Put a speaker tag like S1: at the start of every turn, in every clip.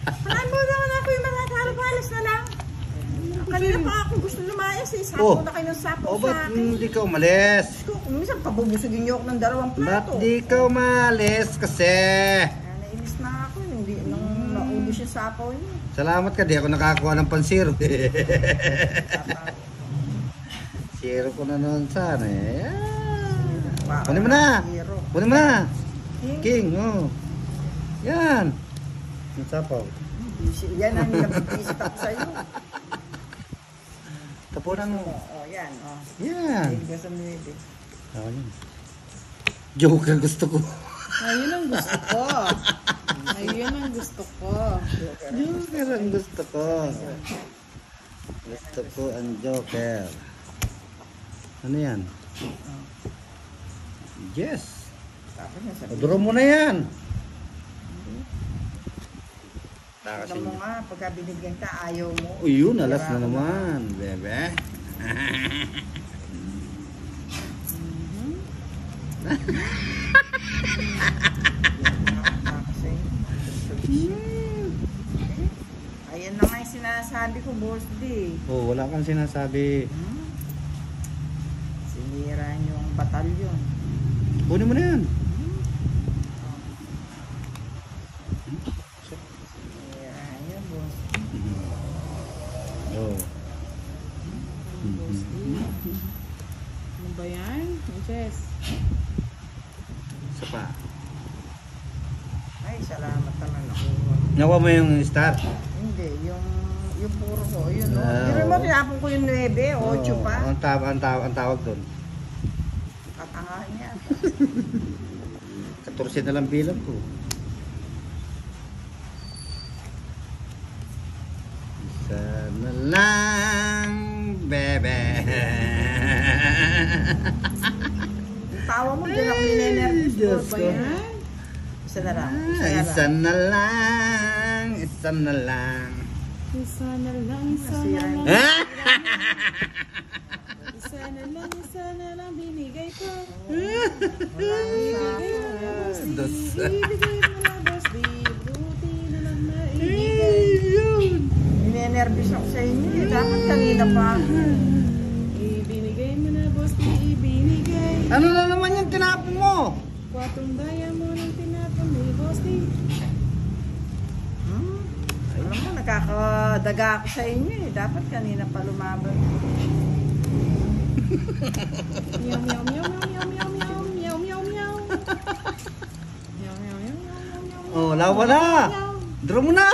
S1: Palaan mo naman ako yung mga halos na lang. Kanina pa ako gusto lumayas eh. Sapo na kayo ng sapo sa
S2: ba't
S1: akin.
S2: hindi ka umalis?
S1: Minsan pabubusugin niyo ako ng 2 plato.
S2: Ba't di ka umalis kasi?
S1: Nainis na ako. Hindi, nung naubos yung sapo niyo.
S2: Salamat ka, di ako nakakuha ng pansiro. Zero ko na noon sana eh. Kunin mo na! Kunin mo na! King, oh. Yan! Ang sapaw.
S1: Yan ang nabibisip ako sa'yo.
S2: Tapunan mo.
S1: Oh, yan. Oh.
S2: Yan.
S1: Gusto mo yun.
S2: Ako yun. Joker gusto ko.
S3: Ayun ang gusto ko. Ayun ang gusto ko.
S2: Joker ang gusto ko. Gusto ko ang Joker. Ano yan? Yes. Odoro mo na yan.
S1: Alam mo nga, pagka binigyan ka, ayaw mo.
S2: O yun, alas na naman, bebe.
S1: Ayan na nga yung sinasabi ko, Boss D.
S2: Oh, wala kang sinasabi.
S1: Sinira niyo ang batalyon.
S2: Kunin mo na yan.
S1: Sinira niyo, Boss.
S2: Oh.
S3: Boss D. Ano ba yan? Jess.
S2: Isa pa.
S1: Ay, salamat naman ako.
S2: Nakuha mo yung star?
S1: Hindi, yung puro ko, yun o.
S2: Ah,
S1: Pero mo,
S2: oo.
S1: tinapon ko yung 9, 8 pa.
S2: Ang tawag doon.
S1: Katangahan yan.
S2: 14 na lang bilang ko. Isa na lang, bebe.
S1: Yung tawa mo, dyan ako ninenervous.
S2: Diyos
S1: Ba
S2: ko.
S1: yan? Isa na lang.
S2: Isa na lang. Isa na lang.
S3: Isa na lang, isa na
S1: Nasira
S3: lang.
S1: yung-
S3: Isa na lang binigay ko.
S2: Dos.
S3: Ibigay mo na, Boss D. Buti na lang maibigay.
S1: Ninenervous ako sa inyo. Dapat kanina pa.
S3: Ibinigay mo na, Boss D. Ibinigay.
S2: Ano na naman yung tinapon mo?
S3: 4 diamond ang tinapon ni Boss D.
S1: Alam mo, nakakadaga ako sa inyo eh. Dapat kanina pa lumaban.
S3: Meow, meow, meow, meow, meow, meow, meow, meow, meow. Meow, meow, meow, meow, meow, meow.
S2: Oh, lawa na. Draw mo na.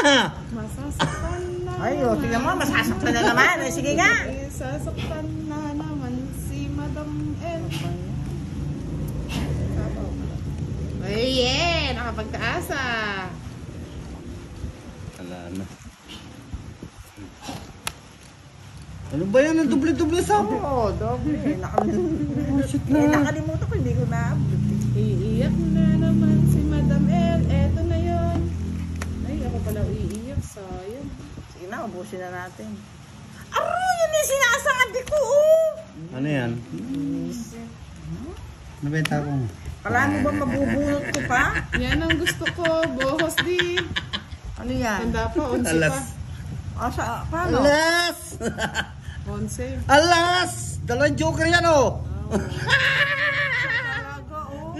S3: Masasaktan na
S1: Ay, o, tingnan mo, masasaktan na naman. Ay, sige nga.
S3: Sasaktan na naman si Madam L. Ay, yeah! Nakapagtaasa.
S2: Wala na. Ano ba yan? Ang doble-doble sa ako.
S1: Oo, doble. Nakalimutan ko, hindi ko na-upload.
S3: Iiyak na naman si Madam L. Eto na yon. Ay, ako pala iiyak. Sayang.
S1: Sige na, ubusin na natin. Aro, yun yung sinasabi ko, oh!
S2: Ano yan? Nabenta ko.
S1: Kala mo ba mabubunot ko pa?
S3: Yan ang gusto ko, Boss D.
S1: Ano yan?
S3: Tanda pa, 11 pa.
S2: Alas.
S1: Paano?
S2: Alas!
S3: 11.
S2: Alas! Dalawang joker yan oh!
S1: Talaga, oh.